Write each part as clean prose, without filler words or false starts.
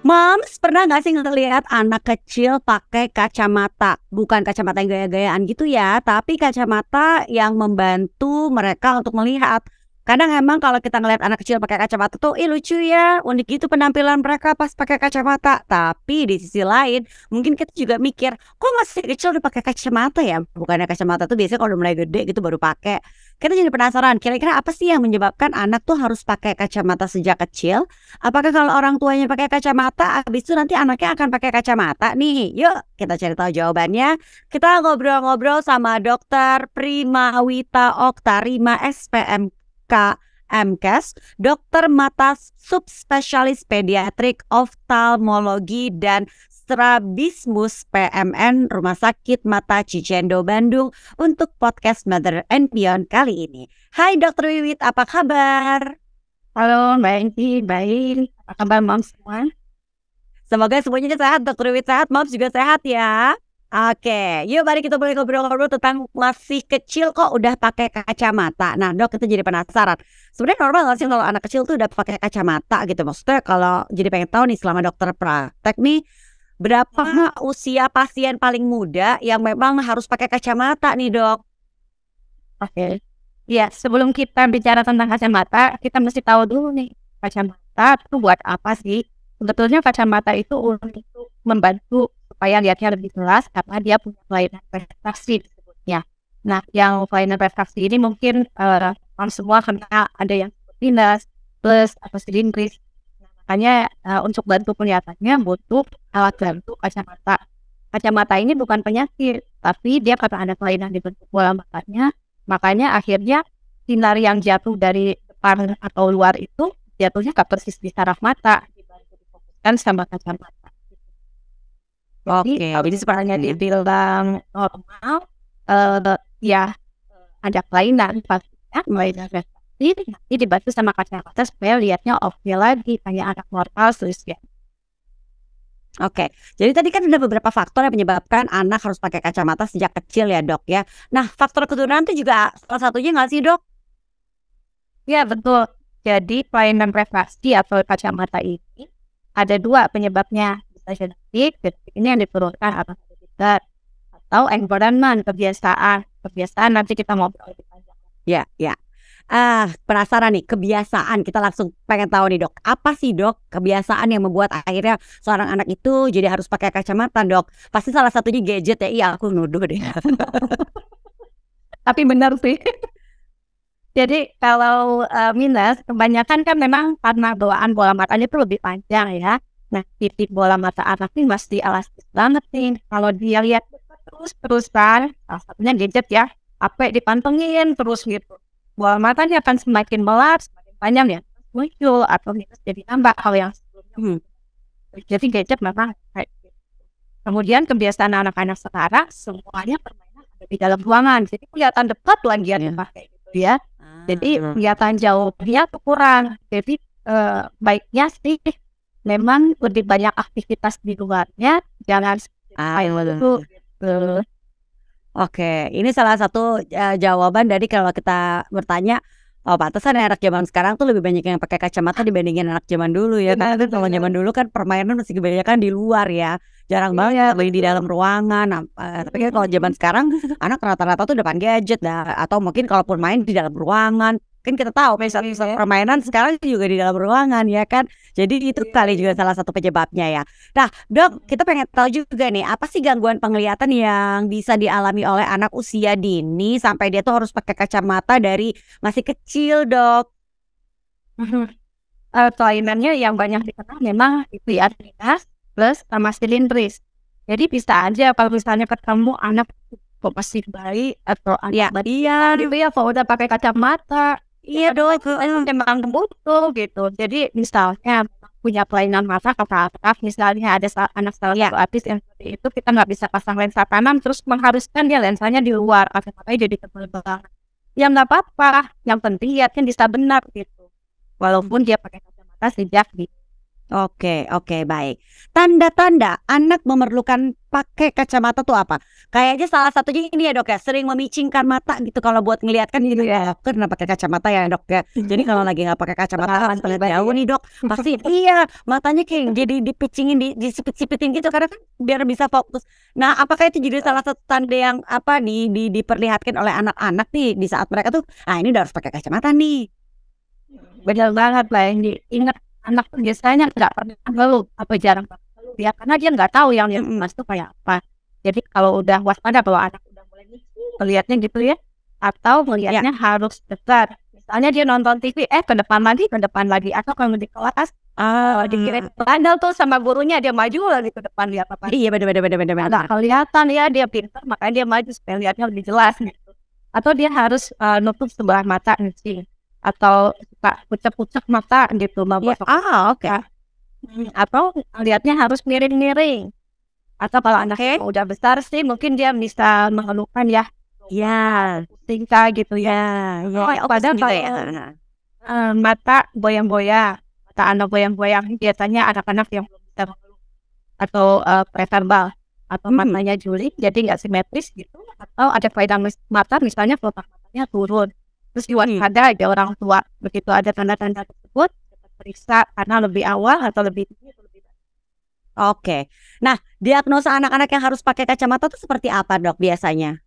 Moms, pernah nggak sih ngelihat anak kecil pakai kacamata? Bukan kacamata yang gaya-gayaan gitu ya, tapi kacamata yang membantu mereka untuk melihat. Kadang emang kalau kita ngelihat anak kecil pakai kacamata tuh, ih lucu ya, unik gitu penampilan mereka pas pakai kacamata. Tapi di sisi lain, mungkin kita juga mikir, kok masih kecil udah pakai kacamata ya? Bukannya kacamata tuh biasanya kalau udah mulai gede gitu baru pakai. Kita jadi penasaran, kira-kira apa sih yang menyebabkan anak tuh harus pakai kacamata sejak kecil? Apakah kalau orang tuanya pakai kacamata, habis itu nanti anaknya akan pakai kacamata nih? Yuk kita cari tahu jawabannya. Kita ngobrol-ngobrol sama Dokter Primawita Oktarima SPMK MKes, dokter mata subspesialis pediatrik, oftalmologi dan strabismus PMN Rumah Sakit Mata Cicendo Bandung untuk podcast Mother and Beyond kali ini. Hai Dokter Wiwit, apa kabar? Halo Mbak Engki, baik. Apa kabar Mom semua? Semoga semuanya sehat, Dokter Wiwit sehat, Moms juga sehat ya. Oke, yuk mari kita mulai ngobrol-ngobrol tentang masih kecil kok udah pakai kacamata. Nah dok, kita jadi penasaran. Sebenarnya normal nggak sih kalau anak kecil tuh udah pakai kacamata gitu? Maksudnya kalau jadi pengen tahu nih selama dokter praktek nih, berapa usia pasien paling muda yang memang harus pakai kacamata nih dok? Oke. Ya, sebelum kita bicara tentang kacamata, kita mesti tahu dulu nih, kacamata itu buat apa sih? Sebetulnya kacamata itu untuk membantu supaya lihatnya lebih jelas karena dia punya kelainan refraksi disebutnya. Nah, yang kelainan refraksi ini mungkin Mom semua kena, ada yang minus, plus, atau silindris. Makanya untuk bantu kelihatannya butuh alat bantu kacamata. Kacamata ini bukan penyakit, tapi dia karena ada kelainan di bentuk bola matanya, makanya akhirnya sinar yang jatuh dari depan atau luar itu jatuhnya ke persis di saraf mata, dibantu difokuskan sama kacamata. Jadi Oke, sebenarnya dibilang normal, ya ada kelainan pastinya, kelainan refraksi. Nanti dibantu sama kacamata supaya lihatnya oke lagi kayak anak normal ya. oke. Jadi tadi kan ada beberapa faktor yang menyebabkan anak harus pakai kacamata sejak kecil ya dok ya. Nah faktor keturunan itu juga salah satunya nggak sih dok? Ya betul. Jadi kelainan refraksi atau kacamata ini ada dua penyebabnya, bisa genetik ini yang diturunkan atas herediter, atau environment, kebiasaan nanti kita ngobrol lebih panjang. Ya, ya. Penasaran nih, kebiasaan. Kita langsung pengen tahu nih dok, apa sih dok kebiasaan yang membuat akhirnya seorang anak itu jadi harus pakai kacamata dok? Pasti salah satunya gadget ya, iya aku nuduh deh. Tapi benar sih. Jadi kalau minus, kebanyakan kan memang karena bawaan bola matanya itu lebih panjang ya. Nah, titik bola mata anak ini masih elastis banget nih. Kalau dia lihat terus-terusan, salah satunya gadget ya, HP dipantengin terus gitu. Bola matanya akan semakin melar, semakin panjang ya, muncul atau minus jadi nambah hal yang sebelumnya. Jadi gadget memang kayak gitu. Kemudian kebiasaan anak-anak sekarang semuanya permainan ada di dalam ruangan, jadi kelihatan dekat lagi ya kayak gitu ya. Jadi kelihatan jauh dia kurang. Jadi baiknya sih memang lebih banyak aktivitas di luarnya, jangan Gitu. Oke, ini salah satu jawaban dari kalau kita bertanya, oh pantesan anak zaman sekarang tuh lebih banyak yang pakai kacamata dibandingin anak zaman dulu ya. Karena kan kalau zaman dulu kan permainan masih kebanyakan di luar ya, jarang banget main di dalam ruangan. Nah, tapi kan kalau zaman sekarang anak rata-rata tuh depan gadget atau mungkin kalaupun main di dalam ruangan. Kan kita tahu misalnya permainan sekarang juga di dalam ruangan ya kan. Jadi itu kali juga salah satu penyebabnya ya. Nah dok, kita pengen tahu juga nih, apa sih gangguan penglihatan yang bisa dialami oleh anak usia dini sampai dia tuh harus pakai kacamata dari masih kecil dok? Kelainannya yang banyak dikenal memang itu ya, minus plus sama silindris. Jadi bisa aja kalau misalnya ketemu anak kok masih bayi atau anak dia kalau udah pakai kacamata, iya dong itu memang butuh gitu. Jadi misalnya punya kelainan mata katarak, misalnya ada anak salah satu artis yang seperti itu, kita nggak bisa pasang lensa tanam terus mengharuskan dia lensanya di luar, kacamatanya jadi tebal banget. Ya nggak apa-apa, yang penting lihatnya bisa benar gitu. Walaupun dia pakai kacamata sejak di Oke, oke, baik. Tanda-tanda anak memerlukan pakai kacamata tuh apa? Kayaknya salah satunya ini ya dok ya, sering memicingkan mata gitu kalau buat ngeliat kan gitu ya. Karena pakai kacamata ya dok ya. Jadi kalau lagi nggak pakai kacamata pas ngeliat jauh nih dok, pasti iya matanya kayak jadi dipicingin, disipit-sipitin gitu karena kan biar bisa fokus. Nah, apakah itu jadi salah satu tanda yang apa diperlihatkan oleh anak-anak nih di saat mereka tuh, ah ini udah harus pakai kacamata nih. Benar banget lah yang diingat anak tuh biasanya nggak pernah ngeluh apa jarang banget ngeluh ya karena dia nggak tahu yang dia mas tuh kayak apa. Jadi kalau udah waspada kalau anak udah mulai melihatnya gitu ya atau melihatnya harus dekat. Misalnya dia nonton TV ke depan lagi atau kalau di kelas dikira bandel tuh sama gurunya dia maju lagi ke depan lihat apa. Iya bener. Nggak kelihatan ya dia pintar makanya dia maju supaya lihatnya lebih jelas gitu. Atau dia harus nutup sebelah mata sih atau suka pucak-pucak mata gitu Ya, oke. atau lihatnya harus miring-miring atau kalau anaknya udah besar sih mungkin dia bisa mengeluhkan ya Ya, tingkah gitu ya padahal padahal mata goyang-goyang mata anak goyang-goyang biasanya anak-anak yang belum bisa mengeluh atau preverbal atau matanya juling jadi nggak simetris gitu atau ada kelainan mata misalnya kelopak matanya turun. Terus diwaspada ada orang tua begitu ada tanda-tanda tersebut periksa karena lebih awal atau lebih tinggi atau lebih banyak. Oke. Nah, diagnosa anak-anak yang harus pakai kacamata itu seperti apa dok biasanya?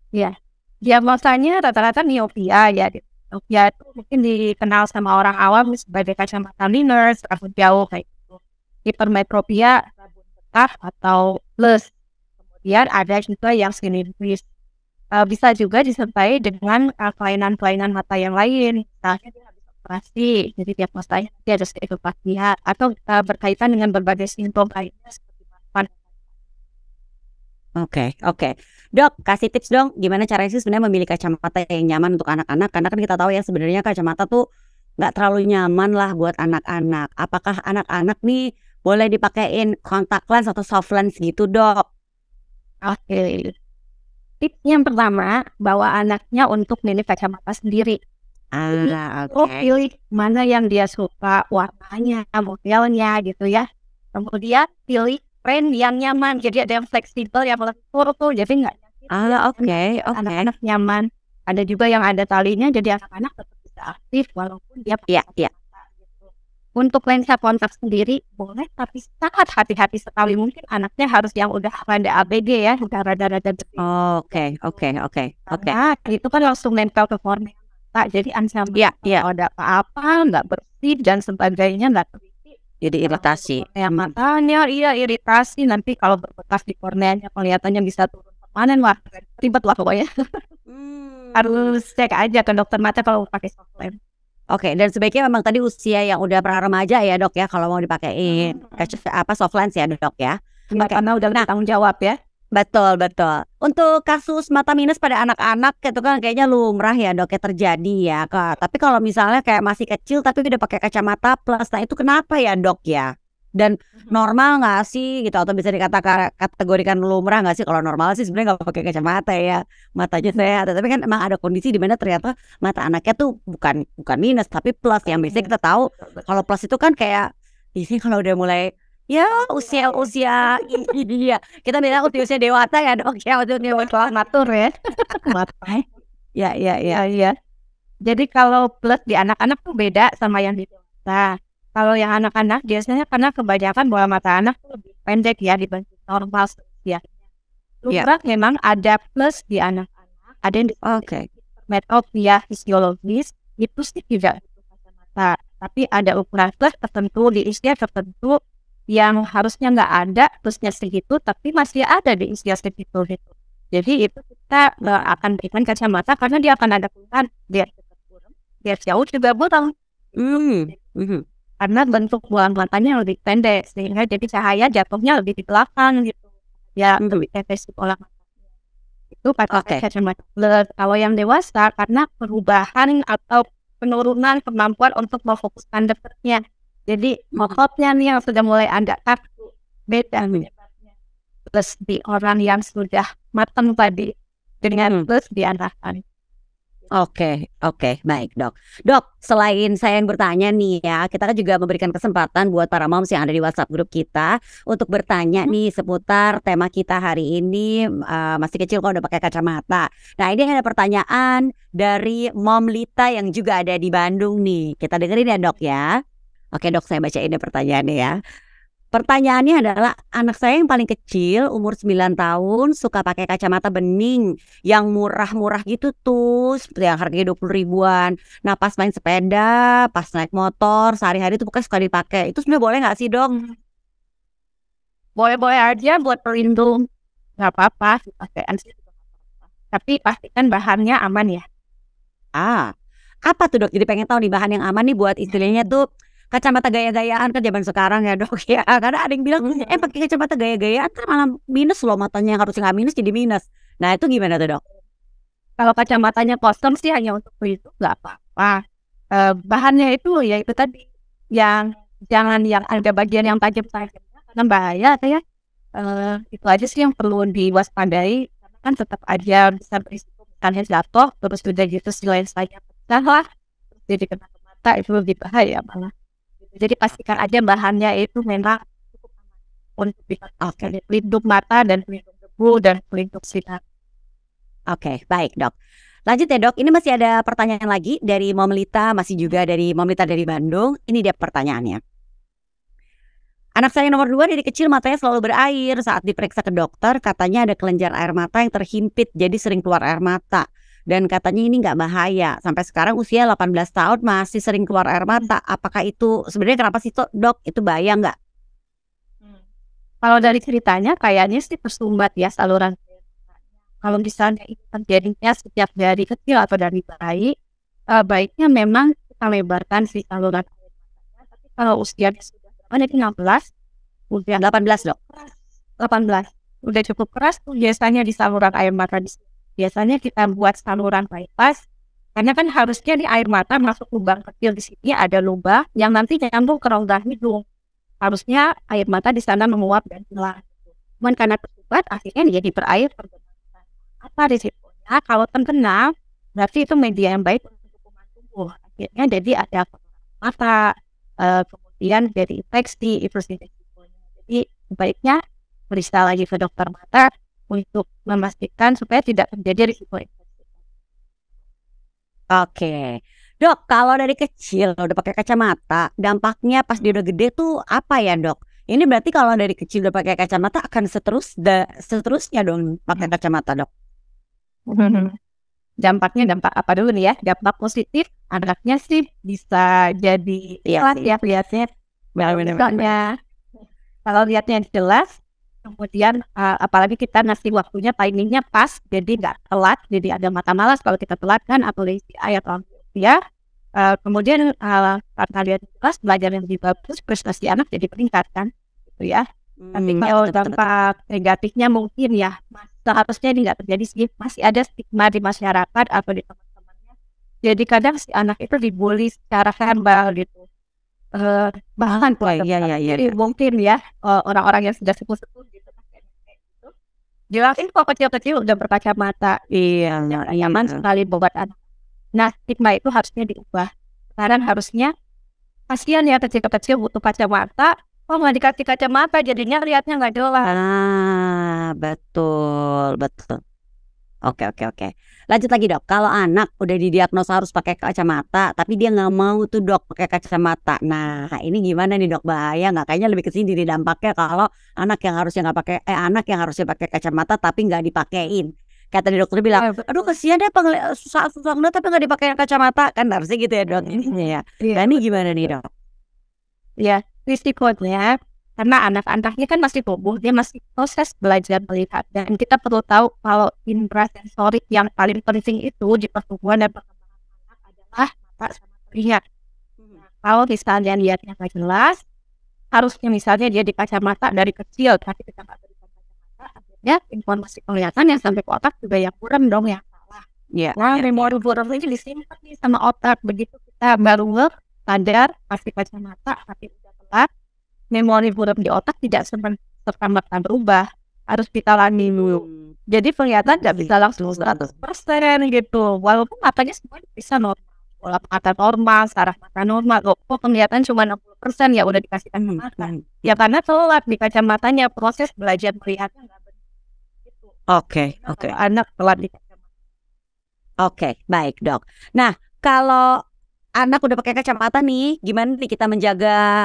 Ya, diagnosanya rata-rata miopia ya. Miopia itu mungkin dikenal sama orang awam sebagai kacamata minus, rambut jauh kayak gitu. Hipermetropia, rambut betah atau plus. Kemudian ada juga yang skinnitis. Bisa juga disertai dengan kelainan-kelainan mata yang lain. Misalnya dia habis operasi, jadi diagnosanya nanti ada skedopatia atau berkaitan dengan berbagai simptom lainnya seperti mapan. Oke. Dok, kasih tips dong gimana caranya sih sebenarnya memilih kacamata yang nyaman untuk anak-anak karena kan kita tahu ya sebenarnya kacamata tuh nggak terlalu nyaman lah buat anak-anak. Apakah anak-anak nih boleh dipakein kontak lens atau soft lens gitu dok? Oke. Tips yang pertama, bawa anaknya untuk milih kacamata sendiri. Pilih mana yang dia suka, warnanya, modelnya gitu ya. Kemudian pilih frame yang nyaman, jadi ada yang fleksibel, yang lentur tuh, jadi nggak anak-anak nyaman. Ada juga yang ada talinya, jadi anak-anak tetap bisa aktif walaupun dia pakai kacamata gitu. Untuk lensa kontak sendiri boleh, tapi sangat hati-hati sekali. Mungkin anaknya harus yang udah rada ABG ya, udah rada-rada bersih. Oke. Karena itu kan langsung nempel ke kornea mata, jadi ancaman kalau ada apa-apa nggak bersih dan sebagainya nggak teliti. Jadi iritasi. Kornea matanya iritasi nanti kalau berbekas di korneanya kelihatannya bisa turun permanen wah ribet lah pokoknya. Harus cek aja ke dokter mata kalau pakai soft lens. Oke, dan sebaiknya memang tadi usia yang udah pra remaja ya dok ya kalau mau dipakein soft lens ya dok ya. Karena udah bertanggung jawab ya. Betul. Untuk kasus mata minus pada anak-anak itu kan kayaknya lumrah ya dok ya terjadi ya kak. Tapi kalau misalnya kayak masih kecil tapi udah pakai kacamata plus, nah itu kenapa ya dok ya? Dan normal nggak sih gitu atau bisa dikategorikan lumrah nggak sih? Kalau normal sih sebenarnya nggak pakai kacamata ya, matanya sehat. Tapi kan emang ada kondisi di mana ternyata mata anaknya tuh bukan minus tapi plus. Yang biasanya kita tahu kalau plus itu kan kayak ini kalau udah mulai ya usia iya kita bilang usia dewasa ya dok ya usia dewasa matur ya. Ya. Jadi kalau plus di anak-anak tuh beda sama yang di dewasa. Kalau yang anak-anak biasanya karena kebanyakan bola mata anak tuh lebih pendek ya dibanding normal ya. Lumrah memang ada plus di anak-anak, ada yang metropia fisiologis itu sih tidak butuh kacamata, tapi ada ukuran plus tertentu di usia tertentu yang harusnya nggak ada plusnya segitu, tapi masih ada di usia segitu gitu. Jadi itu kita akan berikan kacamata karena dia akan ada keluhan, dia cepat buram, dia jauh juga buram. Karena bentuk bola matanya lebih pendek sehingga jadi cahaya jatuhnya lebih di belakang gitu ya lebih efektif bola matanya itu pakai kacamata plus. Kalau yang dewasa karena perubahan atau penurunan kemampuan untuk memfokuskan dekatnya jadi ototnya nih yang sudah mulai ada kaku beda plus di orang yang sudah matang tadi dengan plus di anak-anak Oke, oke, baik dok. Dok, selain saya yang bertanya nih ya, kita kan juga memberikan kesempatan buat para moms yang ada di WhatsApp grup kita untuk bertanya nih seputar tema kita hari ini, masih kecil kok udah pakai kacamata. Nah ini ada pertanyaan dari Mom Lita yang juga ada di Bandung nih. Kita dengerin ya dok ya. Oke dok, saya bacain deh pertanyaannya ya. Pertanyaannya adalah, anak saya yang paling kecil umur 9 tahun suka pakai kacamata bening yang murah-murah gitu tuh, seperti yang harganya 20 ribuan. Nah pas main sepeda, pas naik motor, sehari-hari tuh pokoknya suka dipakai. Itu sebenarnya boleh nggak sih dok? Boleh-boleh aja buat pelindung, nggak apa-apa pakaian sih juga nggak apa-apa. Tapi pastikan bahannya aman ya. Ah, apa tuh dok? Jadi pengen tahu nih bahan yang aman nih buat istilahnya tuh kacamata gaya-gayaan kan zaman sekarang ya dok ya. Karena ada yang bilang, pakai kacamata gaya-gayaan kan malah minus loh matanya, yang harusnya nggak minus jadi minus. Nah itu gimana tuh dok? Kalau kacamatanya kosong sih hanya untuk itu nggak apa-apa. Bahannya itu ya itu tadi, yang jangan yang ada bagian yang tajam-tajamnya karena bahaya ya. Itu aja sih yang perlu diwaspadai karena kan tetap aja bisa berisiko misalnya jatuh terus udah gitu si lensanya pecah lah, terus jadi kena ke mata, itu lebih bahaya malah. Jadi pastikan aja bahannya itu memang cukup aman untuk bisa pelindung mata dan pelindung debu dan pelindung sinar. Oke, baik dok. Lanjut ya dok, ini masih ada pertanyaan lagi dari Mom Lita, masih juga dari Mom Lita dari Bandung. Ini dia pertanyaannya. Anak saya yang nomor 2 dari kecil matanya selalu berair. Saat diperiksa ke dokter katanya ada kelenjar air mata yang terhimpit, jadi sering keluar air mata. Dan katanya ini nggak bahaya. Sampai sekarang usia 18 tahun masih sering keluar air mata. Apakah itu sebenarnya kenapa sih dok? Itu bahaya nggak? Kalau dari ceritanya kayaknya sih tersumbat ya saluran. Kalau misalnya itu terjadinya sejak dari kecil atau dari bayi, baiknya memang kita lebarkan si saluran air matanya. Tapi kalau usianya sudah berapa? Jadi 16, udah 18 dok. 18, udah cukup keras tuh biasanya di saluran air mata di sini. Biasanya kita buat saluran bypass, karena kan harusnya di air mata masuk lubang kecil di sini ada lubang yang nanti nyambung ke rongga hidung. Harusnya air mata di sana menguap dan hilang. Cuman karena tersumbat akhirnya jadi berair. Apa risikonya? Kalau terkena, berarti itu media yang baik untuk kuman tubuh. Akhirnya jadi ada mata, kemudian jadi infeksi, itu sih risikonya. Jadi sebaiknya periksa lagi ke dokter mata untuk memastikan supaya tidak terjadi risiko infeksi. Oke, dok. Kalau dari kecil udah pakai kacamata, dampaknya pas dia udah gede tuh apa ya dok? Ini berarti kalau dari kecil udah pakai kacamata akan seterusnya dong pakai kacamata dok? Dampaknya dampak apa dulu nih ya? Dampak positif, anaknya sih bisa jadi jelas ya lihatnya. Misalnya kalau lihatnya jelas, kemudian apalagi kita ngasih waktunya timingnya pas, jadi nggak telat, jadi ada mata malas kalau kita telat kan, atau LCI atau ya. Kemudian karena lihat jelas, belajar yang lebih bagus, prestasi anak jadi peningkat kan, gitu ya. Tapi kalau dampak negatifnya mungkin ya, seharusnya ini nggak terjadi sih, masih ada stigma di masyarakat atau di teman-temannya. Jadi kadang si anak itu dibully secara verbal gitu. Bahkan jadi mungkin ya orang-orang yang sudah sepuh-sepuh gitu, jelasin kok kecil-kecil udah berkacamata. Iya, nyaman sekali buat anak. Nah, stigma itu harusnya diubah. Sekarang harusnya kasihan ya kecil-kecil butuh kacamata, oh nggak dikasih kacamata jadinya lihatnya nggak jelas. Betul. Oke. Lanjut lagi dok. Kalau anak udah didiagnosa harus pakai kacamata, tapi dia nggak mau tuh dok pakai kacamata. Nah ini gimana nih dok? Bahaya nggak? Kayaknya lebih kesini di dampaknya kalau anak yang harusnya pakai kacamata tapi nggak dipakein. Kayak tadi dokter bilang, aduh kasihan deh susah ngeliat tapi nggak dipakai kacamata, kan harusnya gitu ya dok ininya ya. Nah ini gimana nih dok? Ya risikonya karena anak-anaknya kan masih tumbuh, dia masih proses belajar melihat, dan kita perlu tahu kalau indera sensorik yang paling penting itu di pertumbuhan dan perkembangan anak adalah mata sama telinga. Kalau misalnya lihatnya nggak jelas, harusnya misalnya dia di kacamata dari kecil tapi kita nggak berikan kacamata, akhirnya informasi penglihatan yang sampai ke otak juga yang kurang dong, yang salah. Memori buruk ini disimpan nih sama otak, begitu kita baru sadar pasti kacamata tapi udah telat, memori buruk di otak tidak serta-merta berubah. harus ditalami dulu. Jadi penglihatan nggak bisa langsung 100% gitu. Walaupun matanya semuanya bisa normal, pola mata normal, saraf mata normal. Kok penglihatan cuma 60% ya udah dikasih kacamata. Ya karena telat di kacamatanya, proses belajar melihatnya nggak benar. Gitu. Oke. Kalau anak telat di kacamata. Oke, baik dok. Nah, kalau anak udah pakai kacamata nih, gimana nih kita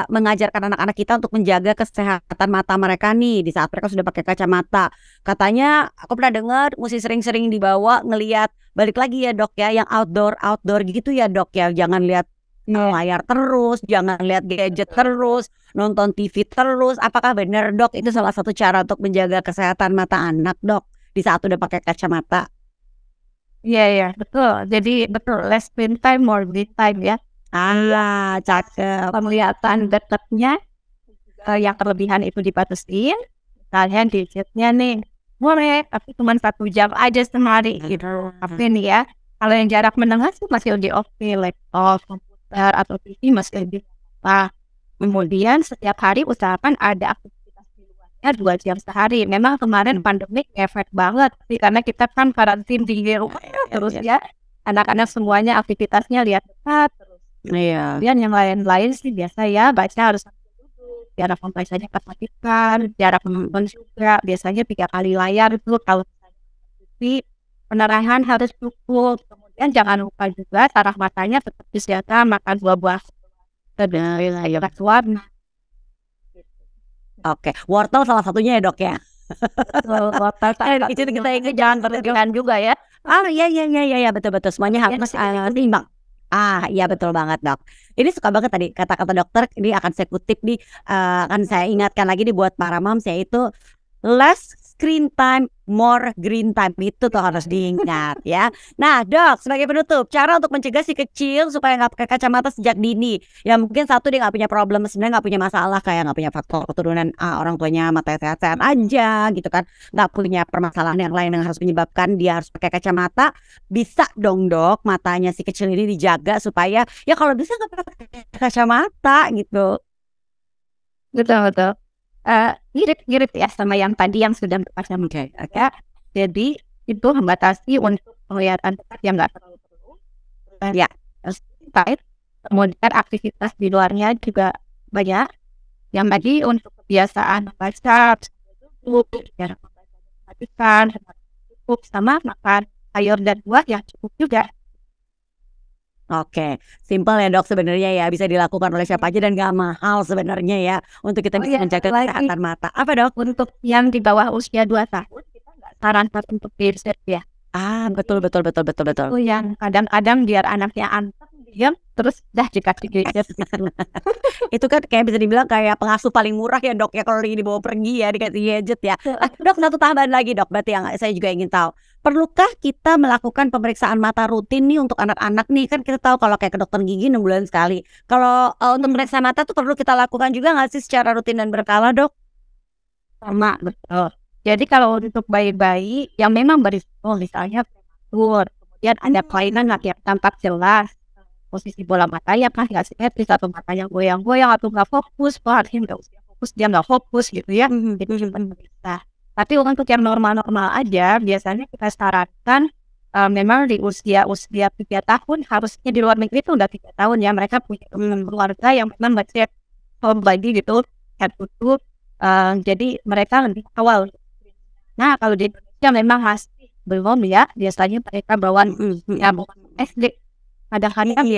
mengajarkan anak-anak kita untuk menjaga kesehatan mata mereka nih di saat mereka sudah pakai kacamata? Katanya, aku pernah dengar mesti sering-sering dibawa ngelihat, balik lagi ya dok ya, yang outdoor gitu ya dok ya, jangan lihat layar terus, jangan lihat gadget terus, nonton TV terus. Apakah benar dok itu salah satu cara untuk menjaga kesehatan mata anak dok di saat udah pakai kacamata? Iya, betul. Jadi betul, less screen time, more read time ya. Cakep. Penglihatan dekatnya yang kelebihan itu dibatasin. Misalnya gadgetnya nih, boleh, tapi cuma 1 jam aja sehari gitu. Tapi nih ya, kalau yang jarak menengah sih masih lebih oke, laptop, komputer, atau TV masih lebih apa. Kemudian setiap hari usahakan ada aktivitas di luarnya 2 jam sehari. Memang kemarin pandemik ngefek banget sih, karena kita kan karantin di rumah terus ya. Anak-anak semuanya aktivitasnya lihat dekat terus. Iya. Kemudian yang lain-lain sih biasa ya, baca harus sambil duduk, jarak membacanya perhatikan, jarak menonton juga biasanya 3 kali layar itu kalau TV, penerangan harus cukup. Kemudian jangan lupa juga saraf matanya tetap dijaga, makan buah-buah terus warna. Oke, wortel salah satunya ya dok ya. Wortel Itu kita ingat jangan berlebihan juga ya. Iya betul semuanya harus seimbang. Iya betul banget dok. Ini suka banget tadi kata-kata dokter. Ini akan saya kutip nih, akan saya ingatkan lagi nih buat para moms, yaitu less screen time, more green time. Itu tuh harus diingat ya. Nah dok, sebagai penutup, cara untuk mencegah si kecil supaya nggak pakai kacamata sejak dini. Ya mungkin satu, dia nggak punya problem, sebenarnya nggak punya masalah, kayak nggak punya faktor keturunan, orang tuanya mata sehat-sehat aja gitu kan, nggak punya permasalahan yang lain yang harus menyebabkan dia harus pakai kacamata. Bisa dong dok, matanya si kecil ini dijaga supaya ya kalau bisa nggak pakai kacamata gitu. Betul. Mirip ya sama yang tadi yang sudah berkacamata. Ya. Jadi itu membatasi untuk penglihatan dekat yang nggak terlalu perlu. Ya. Kemudian aktivitas di luarnya juga banyak. Yang tadi untuk kebiasaan membaca, duduk, jarak membaca diperhatikan, cukup, sama makan sayur dan buah yang cukup juga. Oke, simpel ya dok sebenarnya ya, bisa dilakukan oleh siapa aja dan gak mahal sebenarnya ya, untuk kita bisa menjaga kesehatan mata. Apa dok? Untuk yang di bawah usia 2 tahun kita nggak sarankan untuk gadget ya. Betul. Itu yang kadang-kadang biar anaknya anteng diam terus dah dikasih gadget gitu. Itu kan kayak bisa dibilang kayak pengasuh paling murah ya dok ya, kalau lagi dibawa pergi ya dikasih gadget ya. Dok, satu tambahan lagi dok, berarti yang saya juga ingin tahu, perlukah kita melakukan pemeriksaan mata rutin nih untuk anak-anak nih? Kan kita tahu kalau kayak ke dokter gigi 6 bulan sekali. Kalau untuk periksa mata tuh perlu kita lakukan juga nggak sih secara rutin dan berkala dok? Sama, betul. Jadi kalau untuk bayi-bayi yang memang berisiko, misalnya prematur, kemudian ada kelainan yang tampak jelas, posisi bola matanya kan nggak simetris, atau matanya goyang-goyang, atau nggak fokus, nggak usia fokus, dia nggak fokus gitu ya. Jadi bisa. Tapi untuk yang normal-normal aja, biasanya kita sarankan memang di usia 3 tahun, harusnya di luar negeri itu udah 3 tahun ya, mereka punya keluarga yang memang ngecek home body gitu, head to toe, jadi mereka lebih awal. Nah kalau di Indonesia memang masih belum ya, biasanya mereka bawa ya bukan SD. Kadang-kadang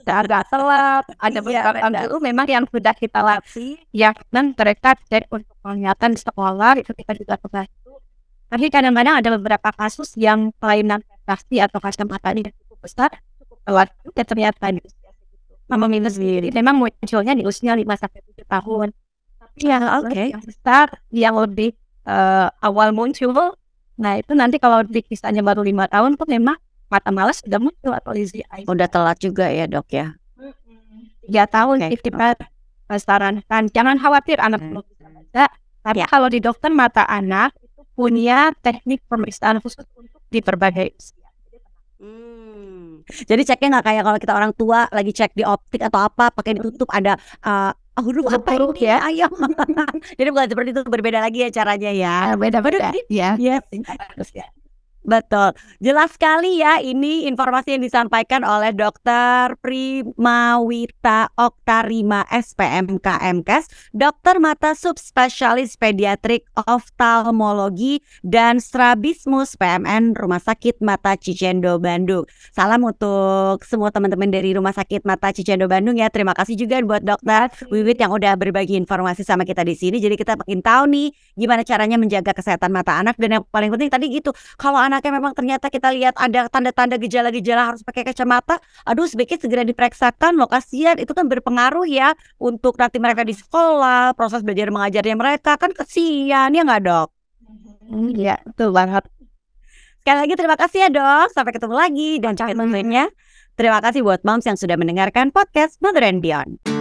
agak telat, ada beberapa dulu memang yang sudah kita latih, yang mereka cek untuk penglihatan di sekolah, itu kita juga membantu. Tapi kadang-kadang ada beberapa kasus yang kelainan prestasi atau kacamata ini cukup besar, cukup telat juga ternyata di usia segitu. Minus sendiri memang munculnya di usia 5-7 tahun. Tapi yang besar, yang lebih awal muncul, nah itu nanti kalau dikisahnya baru 5 tahun tuh memang mata malas sudah muncul atau lazy eye. Udah telat juga ya dok ya. 3 tahun kita sarankan, jangan khawatir anak belum bisa baca. Tapi kalau di dokter mata anak itu punya teknik pemeriksaan khusus untuk di berbagai usia. Jadi ceknya nggak kayak kalau kita orang tua lagi cek di optik atau apa pakai ditutup, ada huruf apa Huruf ini? ya. Ayo. Jadi bukan seperti itu, berbeda lagi ya caranya ya. Beda-beda ya. Yes. Harus ya. Betul, jelas sekali ya ini informasi yang disampaikan oleh Dr. Primawita Oktarima SPM KMKes, dokter mata subspesialis pediatrik oftalmologi dan strabismus PMN Rumah Sakit Mata Cicendo Bandung. Salam untuk semua teman-teman dari Rumah Sakit Mata Cicendo Bandung ya. Terima kasih juga buat Dokter Wiwit yang udah berbagi informasi sama kita di sini. Jadi kita makin tahu nih gimana caranya menjaga kesehatan mata anak, dan yang paling penting tadi gitu, kalau anaknya memang ternyata kita lihat ada tanda-tanda gejala-gejala harus pakai kacamata, aduh sebaiknya segera diperiksakan loh, kasihan itu kan berpengaruh ya untuk nanti mereka di sekolah, proses belajar mengajarnya mereka kan kasihan ya nggak dok? Iya, betul banget. Sekali lagi terima kasih ya dok, sampai ketemu lagi dan jangan lupa terima kasih buat moms yang sudah mendengarkan podcast Mother and Beyond.